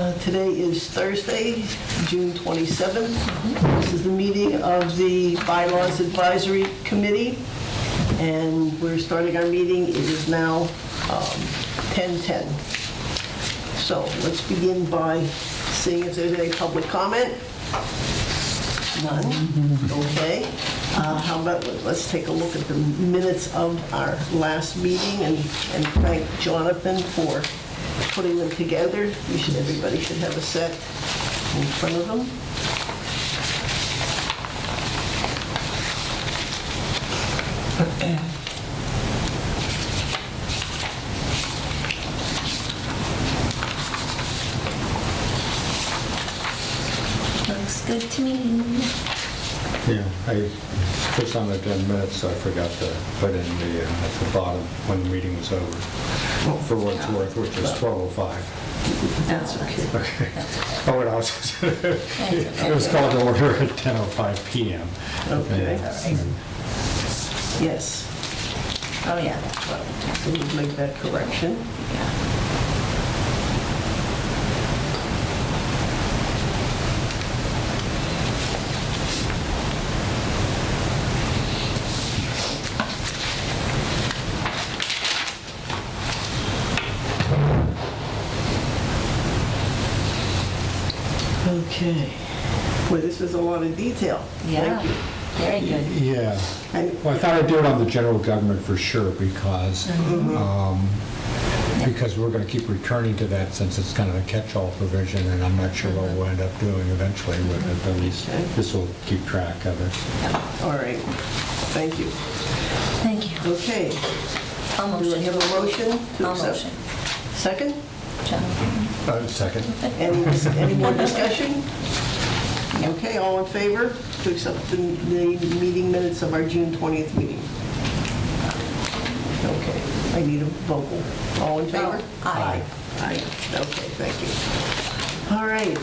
Today is Thursday, June 27th. This is the meeting of the Bylaws Advisory Committee, and we're starting our meeting. It is now 10:10. So let's begin by seeing if there's any public comment. None? Okay. How about, let's take a look at the minutes of our last meeting and thank Jonathan for putting them together. Everybody should have a set in front of them. Looks good to me. Yeah, for some of the 10 minutes, I forgot to put in the, at the bottom, when the meeting was over, for what it's worth, which is 12:05. That's okay. Okay. Oh, and also, it was called to order at 10:05 p.m. Okay. All right. Yes. Oh, yeah, that's what So we'll make that correction. Okay. Boy, this is a lot of detail. Yeah, Thank you. very good. Yeah. And Well, I thought I'd do it on the general government for sure, because we're going to keep returning to that since it's kind of a catch-all provision, and I'm not sure what we'll end up doing eventually with it, but at least Okay. this will keep track of it. all right. Thank you. Thank you. Okay. I'll Do I motion. have a motion to I'll accept? motion. Second? Jonathan. Second. Any more discussion? Okay, all in favor to accept the meeting minutes of our June 20th meeting? Okay, I need a vocal. All in favor? Aye. Aye. Okay, thank you. All right,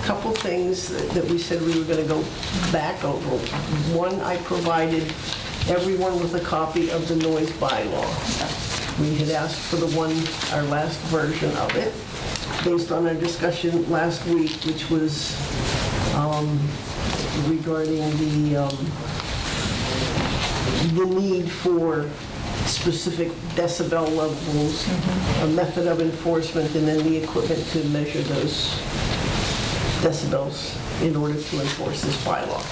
couple things that we said we were going to go back over. One, I provided everyone with a copy of the noise bylaw. We had asked for our last version of it, based on our discussion last week, which was regarding the need for specific decibel levels, a method of enforcement, and then the equipment to measure those decibels in order to enforce this bylaw.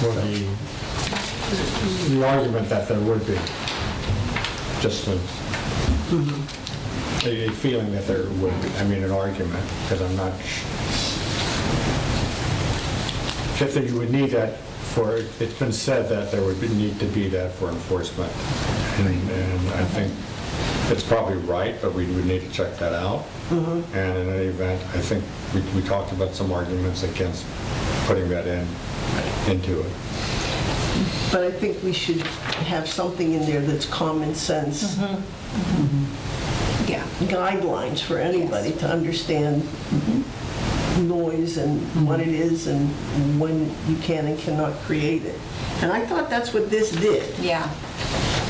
Well, the argument that there would be, just a feeling that there would be, an argument, because I'm not sure that you would need that for, it's been said that there would need to be that for enforcement. And I think it's probably right, but we would need to check that out. And in any event, I think we talked about some arguments against putting that into it. But I think we should have something in there that's common sense Yeah. guidelines for anybody to understand noise and what it is and when you can and cannot create it. And I thought that's what this did, Yeah.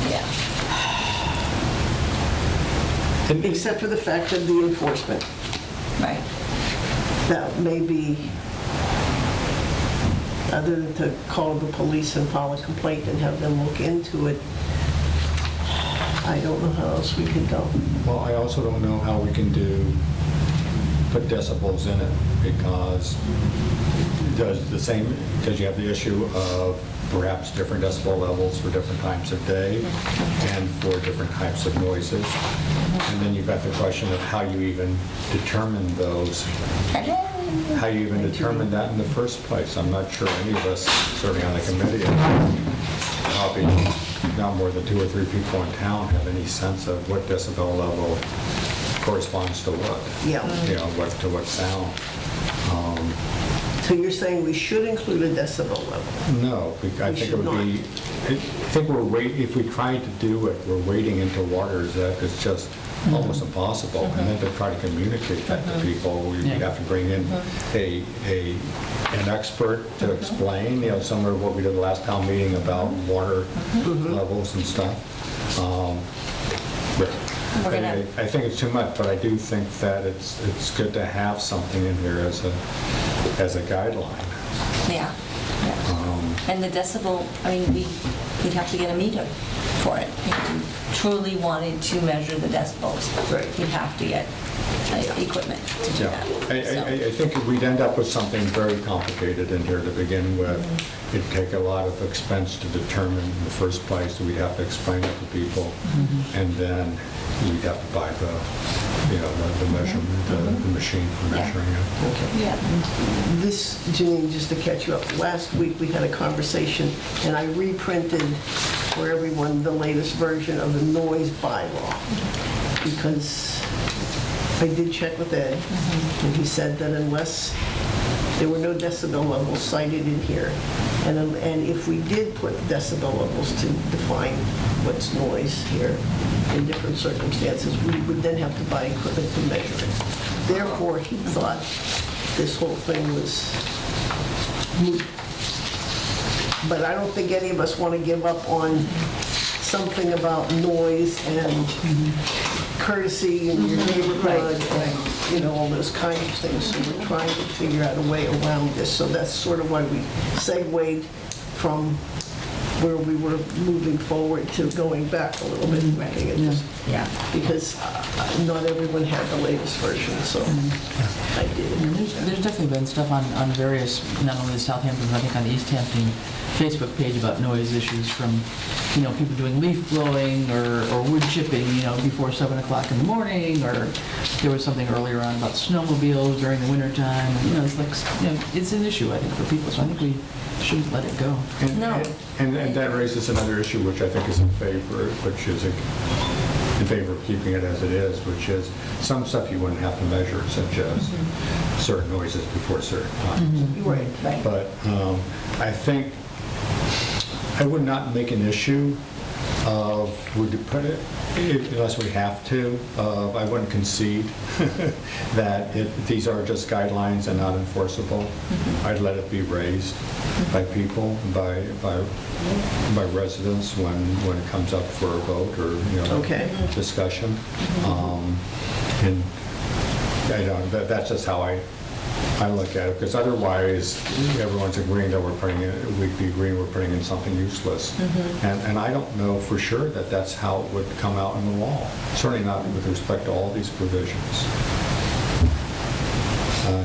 Yeah. except for the fact of the enforcement. Right. That may be, other than to call the police and file a complaint and have them look into it, I don't know how else we could go. Well, I also don't know how we can put decibels in it, because you have the issue of perhaps different decibel levels for different times of day and for different types of noises. And then you've got the question of how you even determine those, how you even determine that in the first place. I'm not sure any of us, certainly on the committee, probably not more than 2 or 3 people in town have any sense of what decibel level corresponds to what. Yeah. To what sound. So you're saying we should include a decibel level? No, I think it would be, I think if we tried to do it, we're wading into waters that is just almost impossible. And then to try to communicate that to people, we'd have to bring in an expert to explain, similar to what we did the last town meeting about water levels and stuff. But We're gonna, I think it's too much, but I do think that it's good to have something in here as a guideline. yeah. And the decibel, I mean, we'd have to get a meter for it. If we truly wanted to measure the decibels, Right. we'd have to get equipment to do Yeah, that. So, I think we'd end up with something very complicated in here to begin with. It'd take a lot of expense to determine in the first place, we'd have to explain it to people, and then you'd have to buy the measurement, the machine for Yeah. measuring it. Okay. Yeah, This, Janine, just to catch you up, last week we had a conversation, and I reprinted for everyone the latest version of the noise bylaw, because I did check with Ed, and he said that unless there were no decibel levels cited in here, and if we did put decibel levels to define what's noise here in different circumstances, we would then have to buy equipment to measure it. Therefore, he thought this whole thing was moot. But I don't think any of us want to give up on something about noise and courtesy in your neighborhood and, all those kinds of things. So we're trying to figure out a way around this. So that's sort of why we segued from where we were moving forward to going back a little bit. Making it just- yeah. Because not everyone had the latest version, so I did. There's definitely been stuff on various, not only the Southampton, but I think on the Easthampton Facebook page about noise issues from, people doing leaf blowing or wood chipping, before 7 o'clock in the morning, or there was something earlier on about snowmobiles during the winter time. It's like, it's an issue, I think, for people, so I think we shouldn't let it go. No. And that raises another issue, which I think is in favor, which is in favor of keeping it as it is, which is some stuff you wouldn't have to measure, such as certain noises before certain times. Right. Right. But I think I would not make an issue of, would you put it, unless we have to, I wouldn't concede that these are just guidelines and not enforceable. I'd let it be raised by people, by residents when it comes up for a vote or, Okay. discussion. And that's just how I look at it, because otherwise, everyone's agreeing that we'd be agreeing we're putting in something useless. And I don't know for sure that that's how it would come out in the law. Certainly not with respect to all these provisions.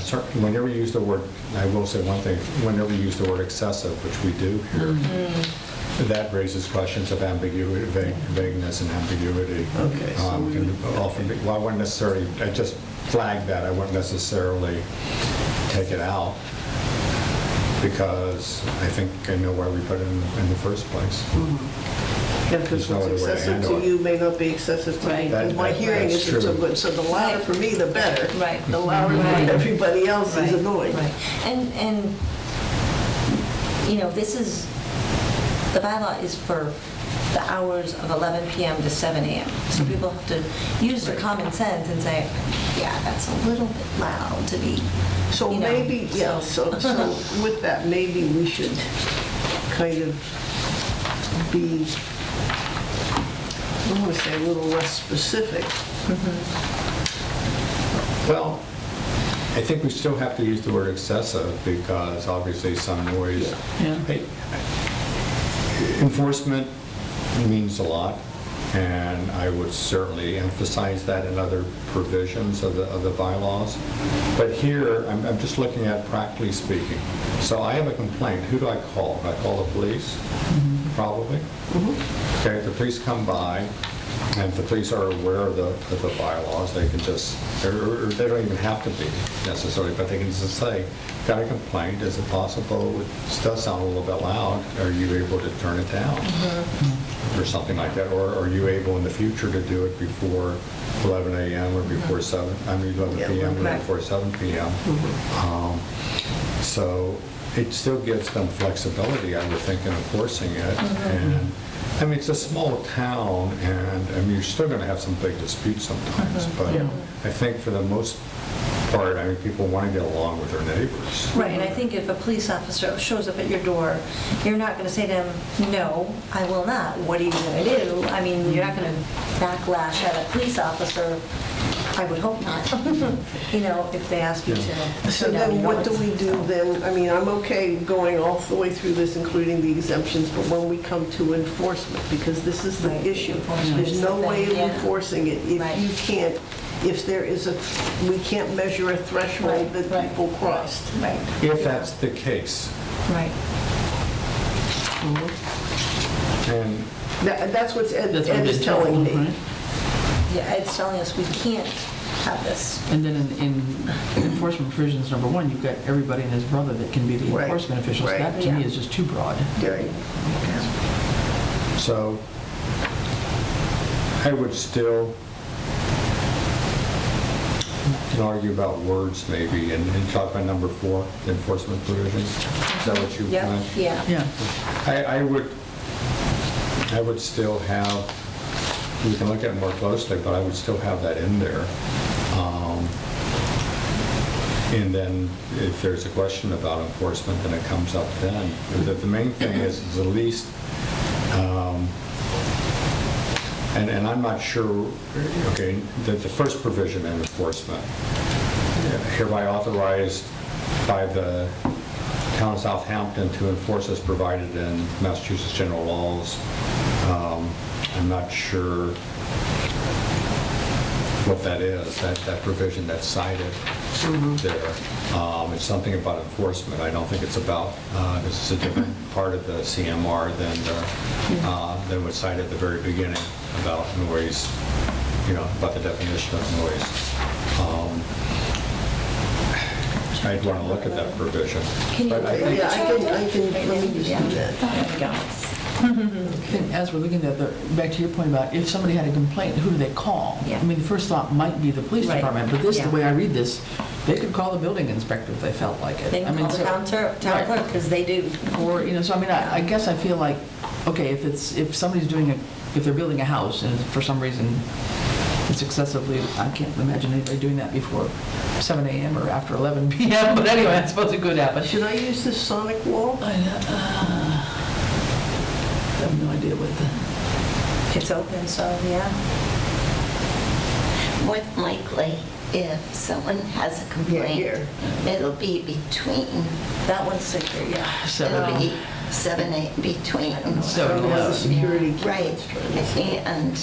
Certainly, whenever you use the word, I will say one thing, whenever you use the word excessive, which we do here, that raises questions of ambiguity, vagueness and ambiguity. Okay, so Can often be, well, I wouldn't necessarily, I just flagged that, I wouldn't necessarily take it out, because I think I know why we put it in the first place. Yeah, because There's no what's other way to excessive handle to it. you may not be excessive to me. Right. And my hearing That's isn't so true. good, so the louder Right. for me, the better. Right. The louder for Right. everybody else is Right, annoying. right. And this is, the bylaw is for the hours of 11 p.m. to 7 a.m. So people have to use their common sense and say, yeah, that's a little bit loud to be, So maybe, yeah, so with that, maybe we should kind of be, I want to say a little less specific. Well, I think we still have to use the word excessive, because obviously some noise. Yeah. Hey, enforcement means a lot, and I would certainly emphasize that in other provisions of the bylaws. But here, I'm just looking at practically speaking. So I have a complaint. Who do I call? Do I call the police? Probably. Okay, if the police come by, and if the police are aware of the bylaws, they can just, or they don't even have to be necessarily, but they can just say, got a complaint, is it possible, it does sound a little bit loud, are you able to turn it down? Or something like that, or are you able in the future to do it before 11 a.m. or before 11 p.m. or right. before 7 p.m.? So it still gives them flexibility, I would think, in enforcing it. And I mean, it's a small town, and I mean, you're still going to have some big disputes sometimes, but I think for the most part, I mean, people want to get along with their neighbors. Right, and I think if a police officer shows up at your door, you're not going to say to them, no, I will not. What are you going to do? I mean, you're not going to backlash at a police officer. I would hope not, you know, if they ask you to. So turn down then your what do noise. we do then? I mean, I'm okay going all the way through this, including the exemptions, but when we come to enforcement, because this is the Right, issue. enforcement There's is no the way of thing, yeah. enforcing it if Right. you can't, if there is we can't measure a threshold Right, that right. people crossed. Right, If that's the case, right. and That's what Ed That's what Ed it is is telling me. right? Yeah, Ed's telling us we can't have this. And then in enforcement provisions, number one, you've got everybody and his brother that can be the Right, enforcement officials. right. That to me Yeah. is just too broad. Right. so I would still can argue about words maybe and talk about number 4, enforcement provisions. Is that what you Yep, meant? yeah. Yeah. I would still have, we can look at it more closely, but I would still have that in there. And then if there's a question about enforcement, then it comes up then. The main thing is at least, and I'm not sure, okay, the first provision in enforcement, hereby authorized by the town of Southampton to enforce as provided in Massachusetts general laws. I'm not sure what that is, that provision that's cited there. It's something about enforcement. I don't think it's about, this is a different part of the CMR than what's cited at the very beginning about noise, you know, about the definition of noise. I'd want to look at that provision. Can you- But I think- Yeah, I can, let me just do that. There we go. And as we're looking at back to your point about if somebody had a complaint, who do they call? Yeah. I mean, the first thought might be the police Right. department, but this, Yeah. the way I read this, they could call the building inspector if they felt like it. They I can mean, call the so- town Right. clerk, because they do. Or, you know, so I mean, I guess I feel like, okay, if somebody's if they're building a house and for some reason it's excessively, I can't imagine anybody doing that before 7 a.m. or after 11 p.m., but anyway, I suppose it could happen. Should I use this sonic wall? I have no idea what It's open, so, yeah. More than likely, if someone has a complaint, here. it'll be between, That one's secure, yeah. it'll be 7. 7, 8, between. So it has the security. Right, and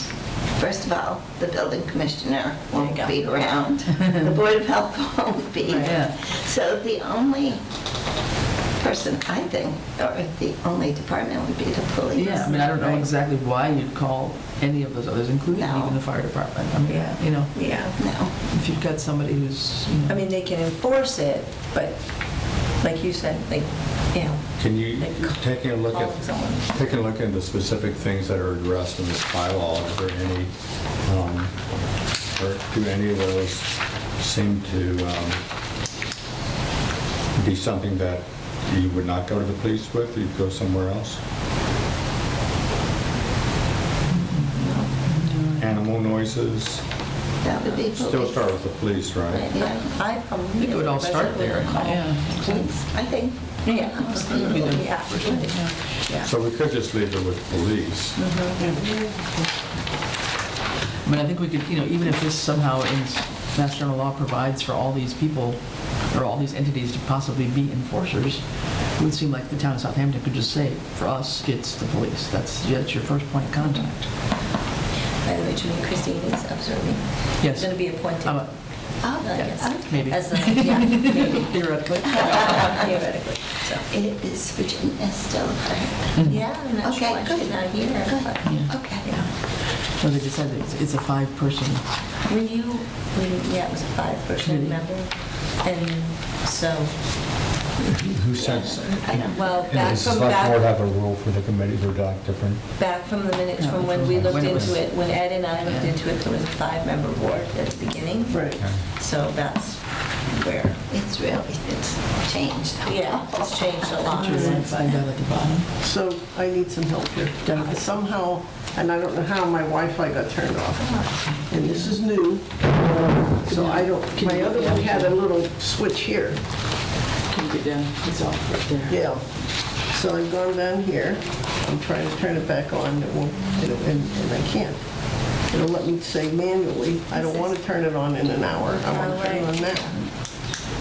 first of all, the building commissioner won't There you be around. The Board of Health won't be. Yeah. So the only person, I think, or the only department would be the police. Yeah, I mean, I don't know Right. exactly why you'd call any of those others, including No. even the fire department. I mean, Yeah. you know, Yeah. No. if you've got somebody who's, you know. I mean, they can enforce it, but like you said, like, you know, Can you, taking a look calling someone. at the specific things that are addressed in this bylaw, are there any, or do any of those seem to be something that you would not go to the police with, you'd go somewhere else? Animal noises, That would be still police. start with the police, right? Yeah. I I think it would all start there. Yeah. Police, I think. Yeah. That'd be the Yeah. first thing, yeah. Yeah. So we could just leave it with police. I mean, I think we could, you know, even if this somehow in Mass General Law provides for all these people, or all these entities to possibly be enforcers, it would seem like the town of Southampton could just say, for us, it's the police. That's your first point of contact. By the way, Julie, Christine is observing. Yes. Going to be appointed. Oh, Yes. Maybe. As the, yeah, maybe. Theoretically. Theoretically, so. Is Virginia still there? Yeah, I'm not sure Okay, why good. she's not here. Good. but- Yeah. Okay. So they decided it's a 5-person. Yeah, it was a 5-person Committee. member. And so, Who says? well, And back does the from, select board back have a rule for the committee, or different? from the minutes Yeah, from when we looked when it was- into it, when Ed and I looked Yeah. into it, there was a 5-member board at the beginning. Right. So that's where, It's changed. yeah, it's changed a lot. Put your red flag down at the bottom. So I need some help here. Somehow, and I don't know how, my Wi-Fi got turned off. And this is new. So I don't, my other one had a little switch here. Can you get down? It's off right there. Yeah. So I've gone down here. I'm trying to turn it back on, it won't, and I can't. It'll let me say manually, I don't want to turn it on in an hour, I want to turn it on now.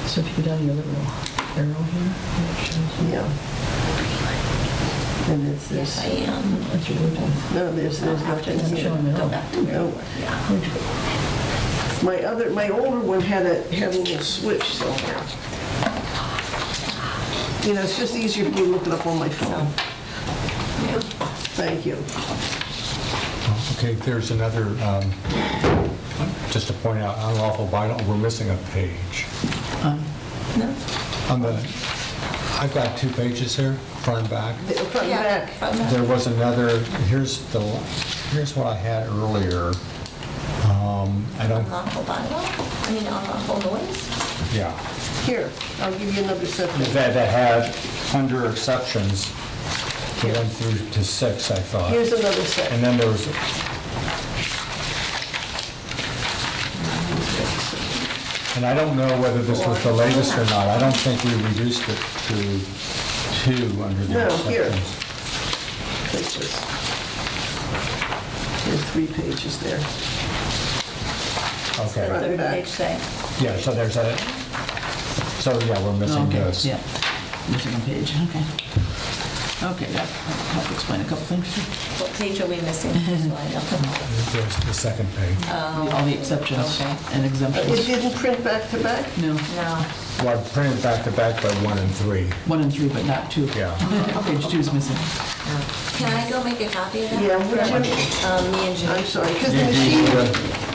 So if you go down your little arrow here, it shows. Yeah. And it's Yes, this. I am. That's your Bluetooth. No, there's nothing It's here. showing it Go all. back to where you No. were. Yeah. My older one had a little switch somewhere. You know, it's just easier for me to look it up on my phone. Thank you. Okay, there's another, just to point out, unlawful bylaw, we're missing a page. No? On the, I've got 2 pages here, front and back. The front and Yeah, back. front and back. There was another, here's what I had earlier. I don't, Unlawful bylaw? I mean, unlawful noise? yeah. Here, I'll give you another section. That had, under exceptions, 1 through to 6, I thought. Here's another section. And then there was, and I don't know whether this was the latest or not. I don't think we reduced it to 2 under the No, here. exceptions. Take this. There's 3 pages there. Okay, Right. Third back. page say. yeah, so there's a, so yeah, we're missing Okay, this. yeah, missing a page, okay. Okay, that helped explain a couple things. What page are we missing? So I know. There's the second page. All the exceptions Okay. and It exemptions. didn't print back to back? No, No. Well, I printed back to back by 1 and 3. 1 and 3, but not 2. Yeah. Page 2 is missing. Can I go make a copy of that? Yeah, which one? Me and I'm Jimmy. sorry, because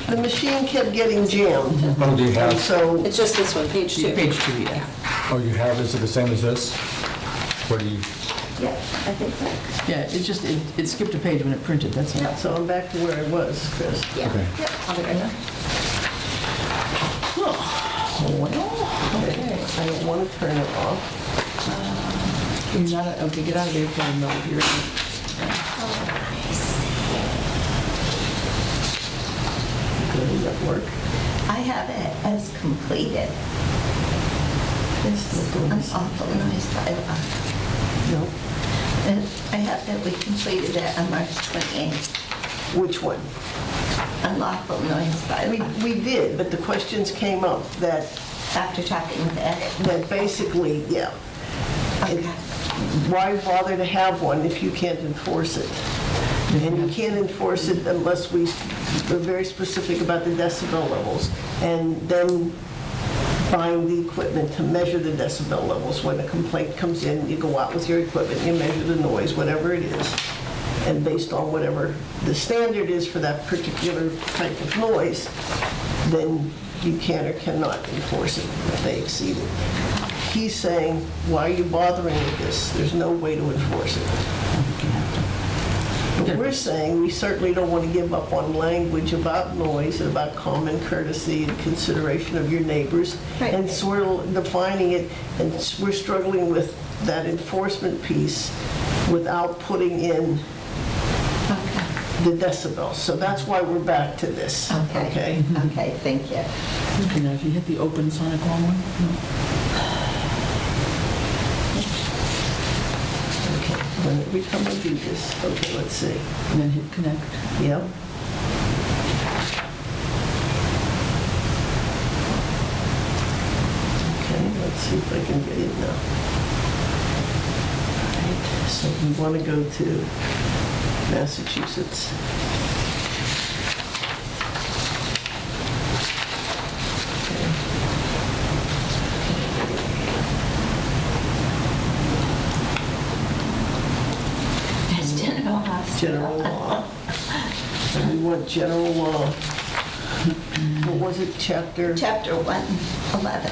Do the machine kept getting jammed. Oh, do you And have, so, It's just this one, page 2. Page 2, yeah. oh, you have, is it the same as this? What do you, Yeah, I think so. Yeah, it's just, it skipped a page when it printed, that's all. so I'm back to where I was, Chris. Yeah. Okay. Yep, I'll be right back. Okay, I don't want to turn it off. You're not, okay, get out of airplane mode if you're ready. Does that work? I have it as completed. This is an awful noise bylaw. No. And I have that we completed it on March 28th. Which one? Unlawful noise bylaw. We did, but the questions came up that After talking with Ed. that basically, yeah, Okay. why bother to have one if you can't enforce it? And you can't enforce it unless we're very specific about the decibel levels, and then buying the equipment to measure the decibel levels. When a complaint comes in, you go out with your equipment, you measure the noise, whatever it is, and based on whatever the standard is for that particular type of noise, then you can or cannot enforce it if they exceed it. He's saying, why are you bothering with this? There's no way to enforce it. But we're saying we certainly don't want to give up on language about noise and about common courtesy and consideration of your neighbors, Right. and sort of defining it, and we're struggling with that enforcement piece without putting in Okay. the decibels. So that's why we're back to this, Okay. okay? Okay, thank you. Okay, now if you hit the open sonic alarm one, Okay, when did we come and do this? Okay, let's see. and then hit connect. Yep. Okay, let's see if I can get it now. All right, so we want to go to Massachusetts. That's general hospital. General law. And we want general law. What was it, chapter? Chapter 111.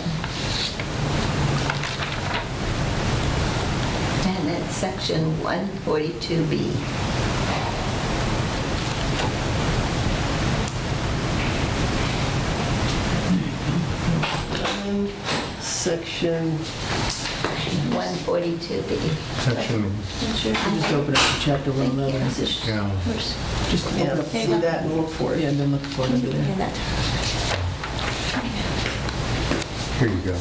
And it's section 142B. Section, 142B. section, Just open up to chapter 111. yeah. Just yeah, open up, see that and look for yeah, it. and then look for it under there. Here you go.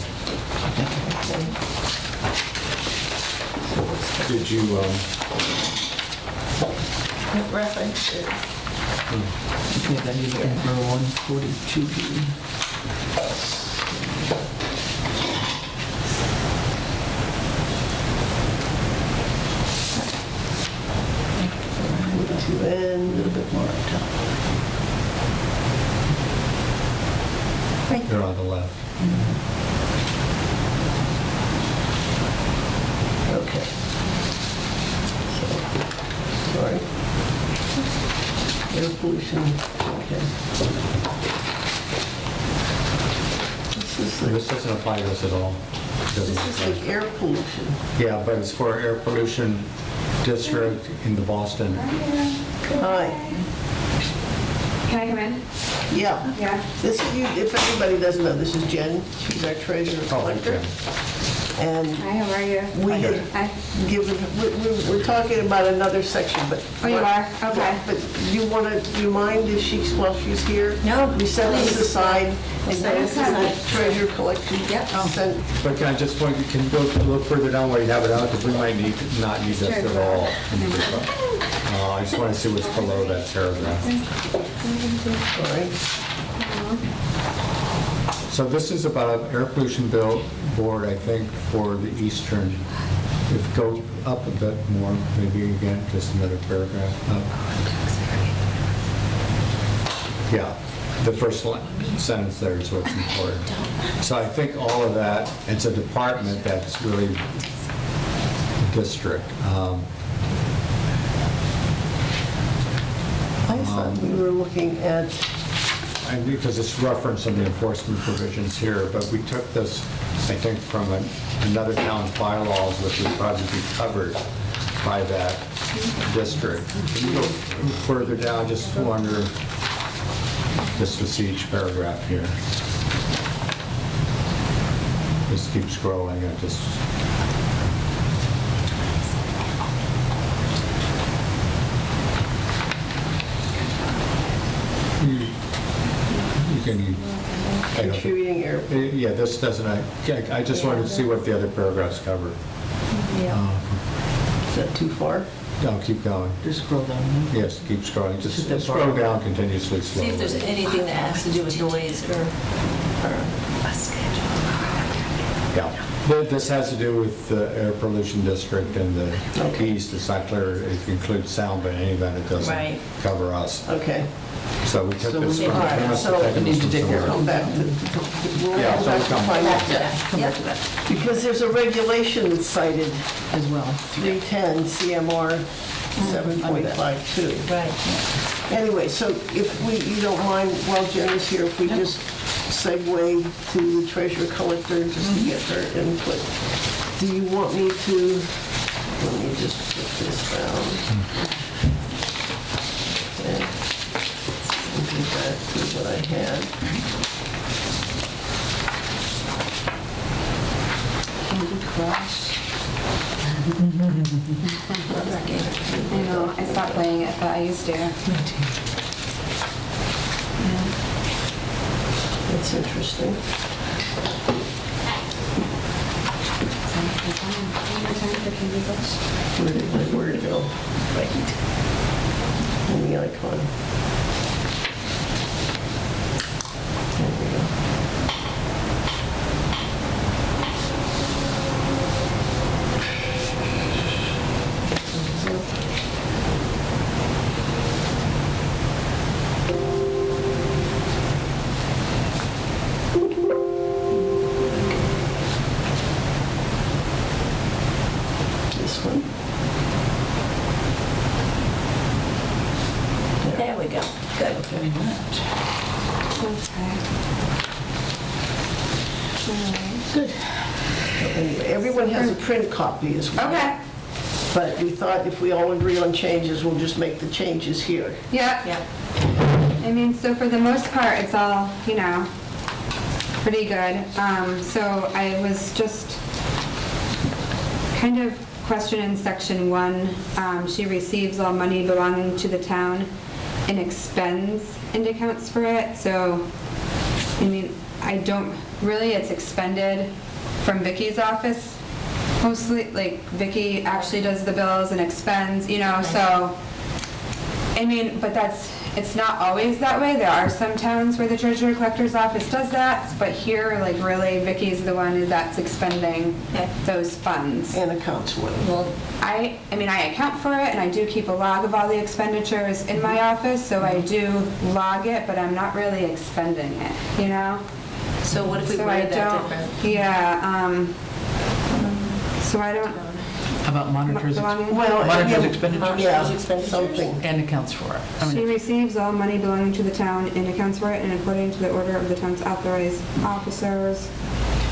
Did you, What reference is? Yeah, then you're looking for 142B. And A little bit more up top. they're on the left. okay. Sorry. Air pollution, okay. This doesn't apply to us at all. Doesn't This is apply. like air pollution. Yeah, but it's for air pollution district in the Boston. Hi, Can I come in? yeah. Yeah. This is, if anybody doesn't know, this is Jen. She's our treasurer Oh, collector. okay. And Hi, how are you? we Hi. had given, we're talking about another section, but. Oh, you are? Okay. But do you mind if she's, while she's here? No, We set this please. aside, and set this it is aside. the treasurer collection. Yep. Sent- But can I just point, you can go a little further down where you have it out, because we might not need this at all. I just want to see what's below that paragraph. Sorry. So this is about air pollution board, I think, for the eastern. If you go up a bit more, maybe again, just another paragraph up. Yeah, the first sentence there is what's important. So I think all of that, it's a department that's really district. I thought we were looking at, And because it's referenced in the enforcement provisions here, but we took this, I think, from another town's bylaws, which would probably be covered by that district. Can you go further down, just under, just to see each paragraph here? Just keep scrolling, and just... You can, I don't- contributing air. yeah, this doesn't, I just wanted to see what the other paragraphs cover. Yeah. Is that too far? No, keep going. Just scroll down. Yes, keep scrolling. Just Hit that scroll bar. down continuously See if there's slowly. anything that has to do with noise or Yeah. This has to do with the air pollution district and the east. It's not clear if it includes sound, but in any event, it doesn't Right. cover us. Okay. So we took So this we- from... all right, we must have so taken we this need to from take care of somewhere. Come back to, we'll Yeah, go so back we'll to come finance. Come Yep. back to that Because there's a regulation that's cited, as well. 310 CMR 7.52. Right. Anyway, so if you don't mind, while Jen is here, if we just segue to the treasurer collector just to get her input. Do you want me to, let me just put this down. Okay. And get back to what I had. Candy Crush. I know, I stopped playing it, but I used to. That's interesting. Where'd it go? Right. And the icon. There we go. This one. There we go. Good. Okay. Good. Anyway, everyone has a print copy as well. Okay, But we thought if we all agree on changes, we'll just make the changes here. yeah. Yep. I mean, so for the most part, it's all, you know, pretty good. So I was just kind of questioning section 1. She receives all money belonging to the town and expends and accounts for it. So, I mean, I don't, really, it's expended from Vicky's office mostly, like Vicky actually does the bills and expends, you know, so, I mean, but it's not always that way. There are some towns where the treasurer collector's office does that, but here, like, really, Vicky's the one that's expending Okay. those funds. And accounts for it. Well, I mean, I account for it, and I do keep a log of all the expenditures in my office, so I do log it, but I'm not really expending it, you know? so what if we So I worded that don't- different? Yeah, so I don't, How about monitors, belonging- Well, monitors yeah, expenditures yeah, expenditures? something. and accounts for it? I she mean, receives all money belonging to the town and accounts for it, and according to the order of the town's authorized officers.